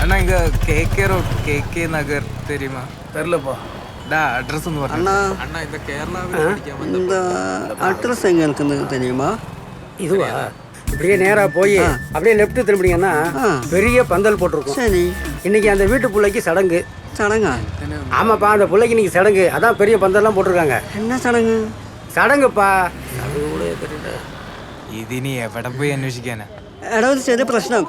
அண்ணா இங்க KK road KK நகர் தெரியுமா? தெரியலப்பா. அட்ரஸ் ஒன்று வரணும் அண்ணா. அண்ணா. இந்த கேரளாவில் படிக்காம இந்த அட்ரஸ் எங்கே இருக்குன்னு தெரியுமா? இதுவா? இப்படியே நேராக போய் அப்படியே லெஃப்ட் திரும்பினீங்கன்னா பெரிய பந்தல் போட்டிருக்கும். சரி. இன்னைக்கு அந்த வீட்டு பிள்ளைக்கு சடங்கு. சடங்கா? ஆமாப்பா, அந்த பிள்ளைக்கு இன்னைக்கு சடங்கு. அதான் பெரிய பந்தல்லாம் போட்டிருக்காங்க. என்ன சடங்கு? சடங்குப்பா. ഇതിനി എവിടെ പോയി അന്വേഷിക്കാനാ? എടാ ഒരു ചെറിയ പ്രശ്നം.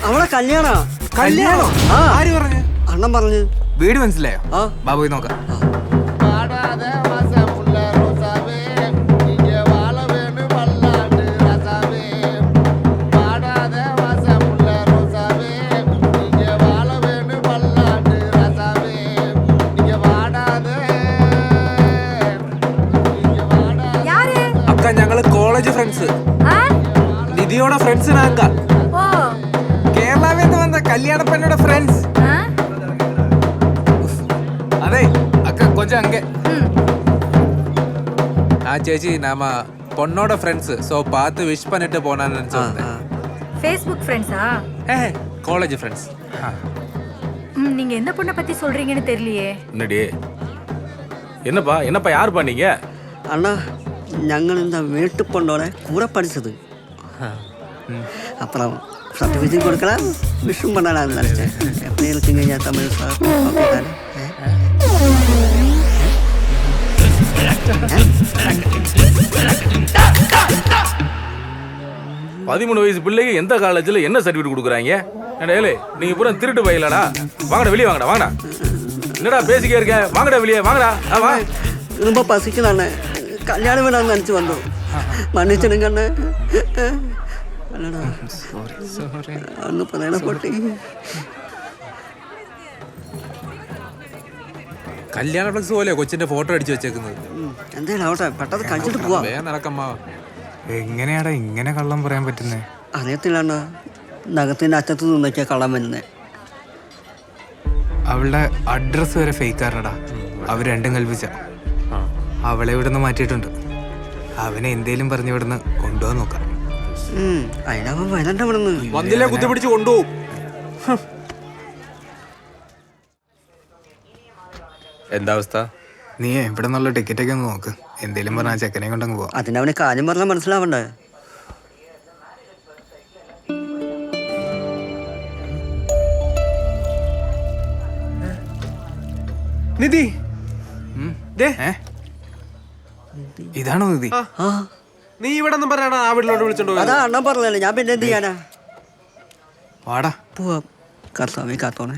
അവളെ കല്യാണം. കല്യാണം? ആര് പറഞ്ഞു? അണ്ണൻ പറഞ്ഞു. വീട് മനസ്സിലായോ? ആ. ബാ പോയി നോക്കാം. அக்கா ഞങ്ങള് കോളേജ് ഫ്രണ്ട്സ്. നിധിയോടെ ഫ്രണ്ട്സ് നാങ്ക. കേരളാവിൽ നിന്ന് വന്ന കല്യാണ പെണ്ണോടെ ഫ്രണ്ട്സ്. അതെ അക്ക കൊഞ്ചം അങ്ങെ. ആ ചേച്ചി நாம பொண்ணோட ஃப்ரெண்ட்ஸ். ஸோ பார்த்து விஷ் பண்ணிட்டு போனான்னு சொன்னேன். ஃபேஸ்புக் ஃப்ரெண்ட்ஸா? College friends. நீங்க எந்த பொண்ணை பத்தி சொல்றீங்கன்னு தெரியலையே. என்னடி என்னப்பா யார் பண்ணீங்க? அண்ணா ഞങ്ങൾ இந்த வீட்டு பொண்ணோட கூட படிச்சது. அப்புறம் சர்டிஃபிகேட் கொடுக்கலாம், விஷயம் பண்ணலாம்னு நினச்சேன். எப்படி இருக்குங்க ஐயா தமிழ் சார்? ஓகே தானே? 13 வயசு பிள்ளைக்கு எந்த காலேஜில் என்ன சர்டிஃபிகேட் கொடுக்குறாங்க? ஏலே நீங்க பூரா திருட்டு பயிலடா. வாங்கடா வெளியே வாங்கடா. வாங்கடா. என்னடா பேசிக்கே இருக்க? வாங்கடா வெளியே வாங்கடா. வா. ரொம்ப பசிக்கலாண்ணே. கல்யாணம் வேணாம்னு நினச்சி வந்தோம். மன்னிச்சிடுங்க அண்ணே. അന്ന് പറയണ പൊട്ടി. കല്യാണ ഫ്ലക്സ് പോലെ കൊച്ചിന്റെ ഫോട്ടോ അടിച്ചു വെച്ചേക്കുന്നത്. എന്തായാലും ആവട്ടെ, പെട്ടെന്ന് കഴിച്ചിട്ട് പോവാ. വേഗം നടക്കമ്മാ. എങ്ങനെയാടാ ഇങ്ങനെ കള്ളം പറയാൻ പറ്റുന്നേ? അറിയത്തില്ല അണ്ണാ, നഖത്തിന്റെ അറ്റത്ത് നിന്നൊക്കെയാ കള്ളം വരുന്നേ. അവളുടെ അഡ്രസ് വരെ ഫേക്ക് ആരണടാ. അവർ രണ്ടും കൽപ്പിച്ച. അവളെ ഇവിടുന്ന് മാറ്റിയിട്ടുണ്ട്. അവനെ എന്തേലും പറഞ്ഞ് ഇവിടുന്ന് കൊണ്ടുപോകാൻ നോക്കാം. അതിനവൻ വരണ്ട ഇവിടുന്ന്. വന്നില്ലേ കുത്തിപ്പിടിച്ച് കൊണ്ടുപോകും. എന്താ അവസ്ഥ? നീ ഇവിടെ നിന്നുള്ള ടിക്കറ്റൊക്കെ ഒന്ന് നോക്ക്. എന്തേലും പറഞ്ഞാൽ ചെക്കനെ കൊണ്ടങ്ങ് പോവാം. അതിനവന് കാര്യം പറഞ്ഞാൽ മനസ്സിലാവണ്ടേ? നിധി ഇതാണോ നിധി? നീ ഇവിടെ ഒന്നും പറയാനാ ആ വീട്ടിലോട്ട് വിളിച്ചോണ്ട് അതാ അണ്ണൻ പറഞ്ഞല്ലേ, ഞാൻ പിന്നെ എന്ത് ചെയ്യാനാ? വാടാ പോവാം. കർത്താവേ കാത്തോണേ.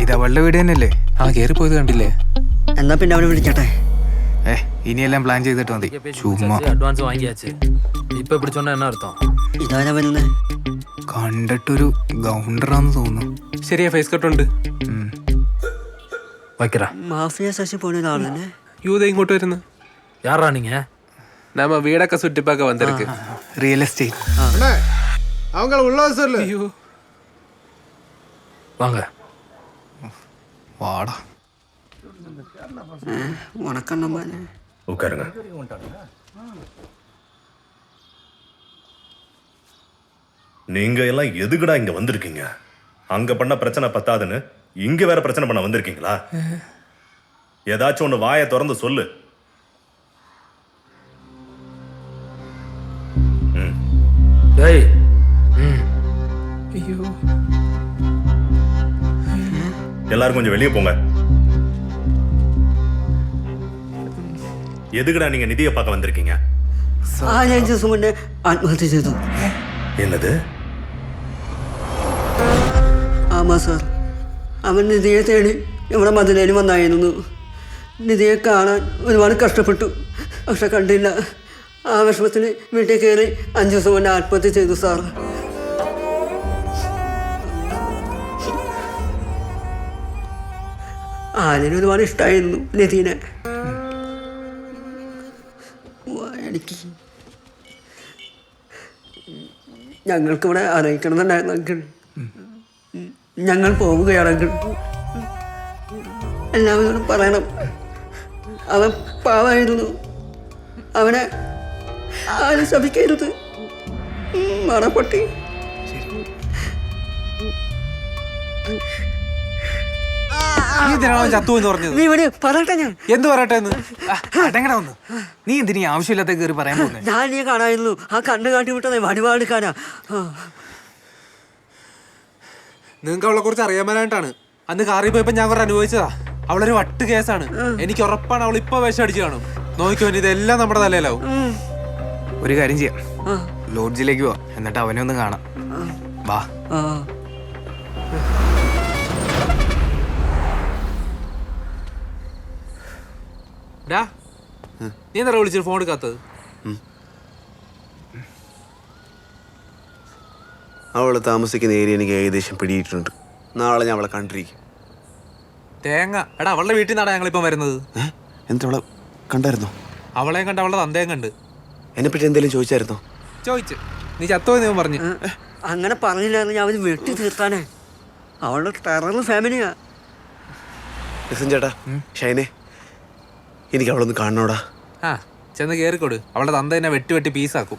ഇത് അവളുടെ വീട് തന്നെയല്ലേ? ആ കേറി പോയത് കണ്ടില്ലേ? എന്നാ പിന്നെ അവനെ വിളിക്കട്ടെ. ഇനിയെല്ലാം പ്ലാൻ ചെയ്തിട്ട് മതി. ചുമ്മാ അഡ്വാൻസ് വാങ്ങിയാச்சு. ഇപ്പൊ പിടിച്ചോണ്ട എന്നാ അർത്ഥം? ഇതാരാ വരുന്നേ? കണ്ടിട്ടൊരു ഗൗണ്ടറാന്ന് തോന്നുന്നു. ശരിയാ, ഫേസ് കട്ട് ഉണ്ട്. வைக்கிறா. മാഫിയ ശശി പോണ ആളല്ലേ? യൂത ഇങ്ങോട്ട് വരുന്നു. யாரா நீங்க? നമ്മ വീടൊക്കെ സുറ്റിപ്പാക്ക വന്നിருக்கு. Real estate. அவங்க உள்ள சார்ல. അയ്യോ வாங்க. വാടാ. ഉണക്കണ്ണമ്മാനെ. உட்காருங்க. நீங்க எல்லாம் எதுக்குடா இங்க வந்திருக்கீங்க? அங்க பண்ண பிரச்சனை பத்தாதுன்னு இங்க வேற பிரச்சனை பண்ண வந்திருக்கீங்களா? ஏதாச்சும் ஒண்ணு வாயை திறந்து சொல்லு. டேய். അയ്യോ எல்லாரும் கொஞ்சம் வெளியே போங்க. எதுக்குடா நீங்க நிதியை பார்க்க வந்திருக்கீங்க? 5 ദിവസം മുന്നേ ആത്മഹത്യ ചെയ്തു. என்னது? ആമാ സാർ, അവൻ നിധിയെ തേടി ഇവിടെ മതിലേന് വന്നായിരുന്നു. നിധിയെ കാണാൻ ഒരുപാട് കഷ്ടപ്പെട്ടു, പക്ഷെ കണ്ടില്ല. ആ വിഷമത്തിന് വീട്ടിൽ കയറി 5 ദിവസം മുന്നേ ആത്മഹത്യ ചെയ്തു സാർ. ആലിന് ഒരുപാട് ഇഷ്ടമായിരുന്നു നിധീനെ. എനിക്ക് ഞങ്ങൾക്കിവിടെ അറിയിക്കണമെന്നുണ്ടായിരുന്നെങ്കിൽ ഞങ്ങൾ പോവുകയാണെങ്കിൽ എല്ലാവരോടും പറയണം. അവൻ പാവായിരുന്നു, അവനെ ആരും ശപിക്കരുത്. മണപ്പൊട്ടി. നീ എന്തിനാണ് അവൻ ചത്തു എന്ന് പറഞ്ഞത്? നീ ഇവിടെ പറയട്ടെ ഞാൻ. എന്ത് പറയട്ടെ എന്ന്? അടങ്ങടാ ഒന്ന്. നീ എന്തിനീ ആവശ്യമില്ലാത്ത കയറി പറയാൻ പോകുന്നത്? ഞാൻ നീ കാണായിരുന്നു. ആ കണ്ണ് കാട്ടി വിട്ടതേ വടിവാടുക്കാനാ. നിങ്ങൾക്ക് അവളെ കുറിച്ച് അറിയാൻ അന്ന് കാറിൽ പോയപ്പോ ഞാൻ കുറെ അനുഭവിച്ചതാ. അവളൊരു വട്ട് കേസാണ്. എനിക്ക് ഉറപ്പാണ് അവൾ ഇപ്പൊ വിഷം അടിച്ചു കാണും. നോക്കിയോ, ഇതെല്ലാം നമ്മുടെ തലയിലാവും. ഒരു കാര്യം ചെയ്യാം, ലോഡ്ജിലേക്ക് പോവാം, എന്നിട്ട് അവനെ ഒന്ന് കാണാം. വാ. ഡാ, നീ എന്താ വിളിച്ചിട്ട് ഫോൺ എടുക്കാത്തത്? അവൾ താമസിക്കുന്ന ഏരിയ എനിക്ക് ഏകദേശം പിടിയിട്ടുണ്ട്. നാളെ ഞാൻ അവളെ കണ്ടിരിക്കും. തേങ്ങ. എടാ, അവളുടെ വീട്ടിൽ നിന്നാണ് ഞങ്ങളിപ്പം വരുന്നത്. എന്നിട്ട് അവളെ കണ്ടായിരുന്നോ? അവളെയും കണ്ട് അവളുടെ തന്തയും കണ്ട്. എന്നെപ്പറ്റി എന്തെങ്കിലും ചോദിച്ചായിരുന്നോ? ചോദിച്ചു. നീ ചത്തോന്ന് ഞാൻ പറഞ്ഞു. അങ്ങനെ പറഞ്ഞില്ലായിരുന്നു ഞാൻ അവന് വെട്ടി തീർത്താനേ. അവളുടെ ടെറർ ഫാമിലിയാ. ലിസൺ ചേട്ടാ, ഷൈനെ, എനിക്ക് അവളൊന്ന് കാണണോടാ. ആ, ചെന്ന് കേറിക്കൊടു. അവളുടെ തന്ത എന്നെ വെട്ടി വെട്ടി പീസാക്കും.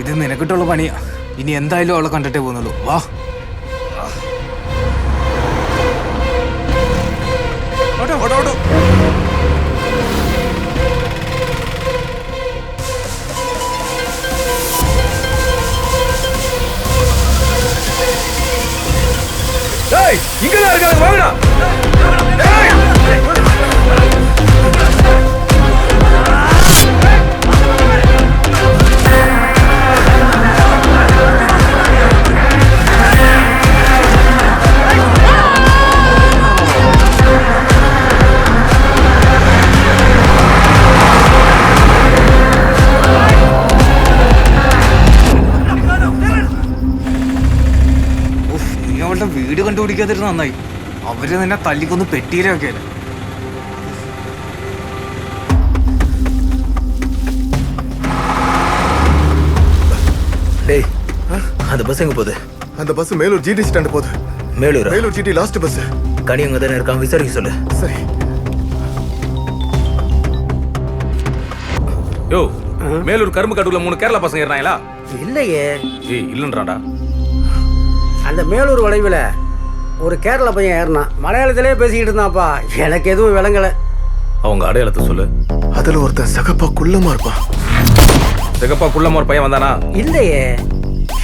ഇത് നിനക്കിട്ടുള്ള പണിയാ. ഇനി എന്തായാലും അവളെ കണ്ടിട്ടേ പോകുന്നുള്ളൂ. വാ. இங்கதான் இருக்காங்க, வாங்கடா. നീ അവളുടെ വീട് കണ്ടുപിടിക്കാതിരുന്ന നന്നായി. അവര് നിന്നെ തല്ലിക്കൊന്ന് പെട്ടിയിലൊക്കെയല്ലേ. டேய், அந்த பஸ் எங்க போகுது? அந்த பஸ் மேலூர் ஜிடி ஸ்டாண்ட் போகுது. Melur GD last bus. கனி அங்க தானே இருக்கான், விசாரிக்க சொல்லு. சரி. யோ, மேலூர் கரும்பு கட்டுல 3 கேரளா பசங்க ஏறாங்களா? இல்லையே. ஏய், இல்லன்றாடா. அந்த மேலூர் வளைவில் ஒரு கேரளா பையன் ஏறினான். மலையாளத்திலே பேசிக்கிட்டு இருந்தாப்பா. எனக்கு எதுவும் விளங்கலை. அவங்க அடையாளத்தை சொல்லு. அதுல ஒருத்தன் சகப்பா குள்ளமா இருப்பான். சிகப்பா குள்ளமா ஒரு பையன் வந்தானா? இல்லையே.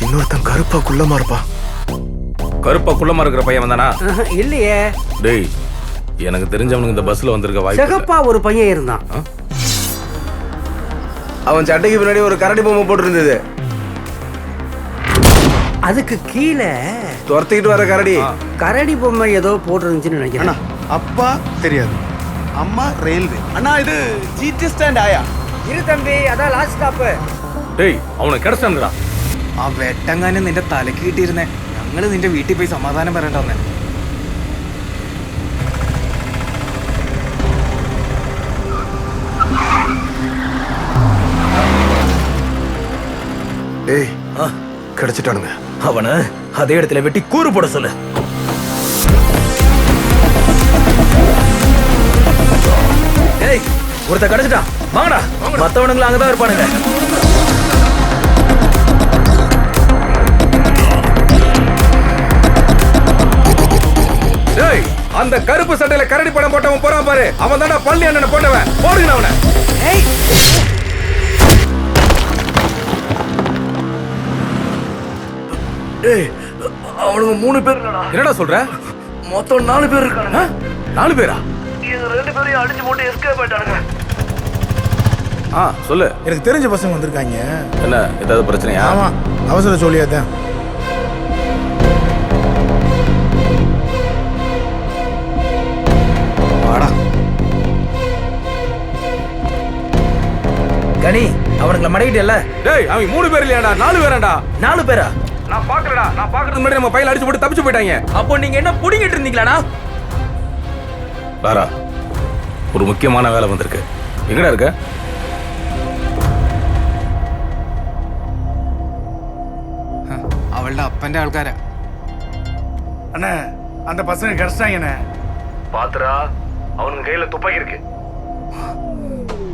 இன்னொருத்தன் கருப்பா குள்ளமா இருப்பான். கருப்பா குள்ளமா இருக்கிற பையன் வந்தானா? இல்லையே. டேய், எனக்கு தெரிஞ்சவனுக்கு இந்த பஸ்ல வந்திருக்க வாய்ப்பு இல்ல. சிகப்பா ஒரு பையன் இருந்தான். அவன் சட்டைக்கு பின்னாடி ஒரு கரடி பொம்மை போட்டிருந்தது. அதுக்கு கீழே துரத்திக்கிட்டு வர கரடி. கரடி பொம்மை ஏதோ போட்டிருந்துச்சுன்னு நினைக்கிறேன். அப்பா தெரியாது, அம்மா ரயில்வே. அண்ணா இது ஜிடி ஸ்டாண்ட் ஆயா. இரு தம்பி, அதான் லாஸ்ட் ஸ்டாப். டேய், அவனை கிடைச்சானுடா. ആ വെട്ടങ്ങാനും നിന്റെ തലക്ക് കിട്ടിയിരുന്നേ. ഞങ്ങള് നിന്റെ വീട്ടിൽ പോയി സമാധാനം പറയണ്ട വന്നേ. டேய், கிடைச்சிட்டானுங்க. அவனை அதே இடத்துல வெட்டி கூறு போட சொல்லு. ஏய், ஒருத்த கிடைச்சிட்டான், வாங்கடா. மத்தவனுங்களும் அங்கதான் இருப்பானுங்க. டேய், அந்த கருப்பு சட்டையில கரடி படம் போட்டவன் போறான் பாரு, அவன் தான்டா பள்ளி அண்ணனை போட்டவன். போடுங்க அவனை. ஏய், அவனுங்க 3 பேர் இல்லடா. என்னடா சொல்ற? மொத்தம் 4 பேர் இருக்கானுங்க. 4 பேரா? இது 2 பேரையும் அடிச்சு போட்டு எஸ்கேப் ஆயிட்டானுங்க. சொல்லு. எனக்கு தெரிஞ்ச பசங்க வந்திருக்காங்க. என்ன, ஏதாவது பிரச்சனையா? ஆமா, அவசர சொல்லியாதான். വാടാ. கனி, அவனுங்களை மடக்கிட்டல. டேய், அவன் 3 பேர் இல்லையாடா, 4 பேராடா. 4 பேரா? நான் பாக்குறடா. நான் பாக்குறதுக்கு முன்னாடி நம்ம பையில அடிச்சு போட்டு தப்பிச்சு போயிட்டாங்க. அப்போ நீங்க என்ன புடிங்கிட்டு இருந்தீங்களாடா? லாரா, ஒரு முக்கியமான வேலை வந்திருக்கு. எங்கடா இருக்க? അവളുടെ അപ്പന്റെ ആൾക്കാരാ. அண்ணா, அந்த பசங்க கிடைச்சிட்டாங்கண்ணே. பாத்துரா, அவனுங்க கையில துப்பாக்கி இருக்கு.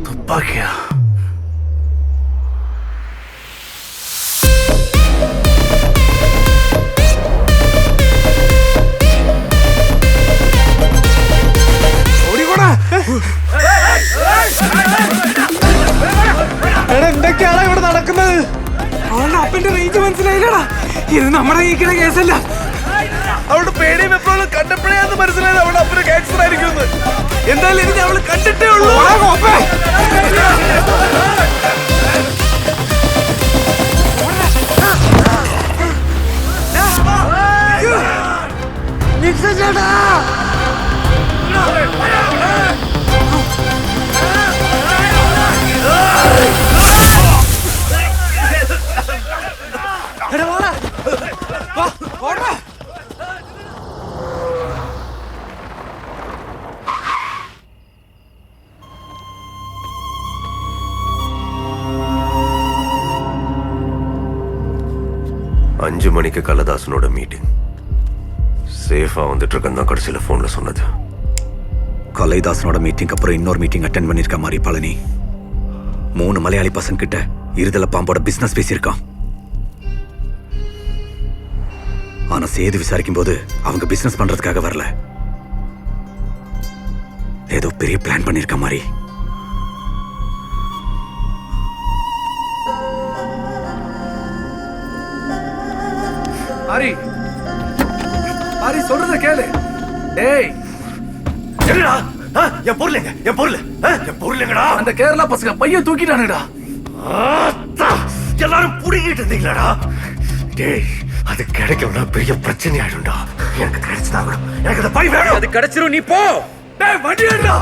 துப்பாக்கியா? എന്തൊക്കെയാണ് ഇവിടെ നടക്കുന്നത്? അവളുടെ അപ്പന്റെ റേഞ്ച് മനസ്സിലായില്ലടാ. ഇത് നമ്മുടെ കൈക്കുള്ള കേസല്ല. അവളുടെ പേടിയും എപ്പോഴും കണ്ടപ്പോഴേ മനസ്സിലായത് അവളുടെ അപ്പന് ക്യാൻസർ ആയിരിക്കും. എന്തായാലും എനിക്ക് അവള് കണ്ടിട്ടേ ഉള്ളൂ. அஞ்சு மணிக்கு கலதாசனோட மீட்டிங். சேஃபா வந்துட்டு இருக்கேன் தான் கடைசியில் ஃபோனில் சொன்னது. கலைதாசனோட மீட்டிங் அப்புறம் இன்னொரு மீட்டிங் அட்டென்ட் பண்ணிருக்க மாதிரி பழனி 3 மலையாளி பசங்க கிட்ட இருதல பாம்போட பிசினஸ் பேசியிருக்கான். ஆனா சேது விசாரிக்கும் போது அவங்க பிசினஸ் பண்றதுக்காக வரல, ஏதோ பெரிய பிளான் பண்ணிருக்க மாதிரி. ஹரி ஹரி சொல்றத கேளு. டேய் என்னடா? என் பொருளுங்க, என் பொருள், என் பொருளுங்கடா. அந்த கேரளா பசங்க பையன் தூக்கிட்டானுடா. எல்லாரும் புடிங்கிட்டு இருந்தீங்களாடா? டேய், அது கிடைக்கணும்னா பெரிய பிரச்சனை ஆயிடும்டா. எனக்கு கிடைச்சுதான் எனக்கு அந்த பை வேணும். அது கிடைச்சிரும், நீ போ. டேய், வண்டி எடுடா.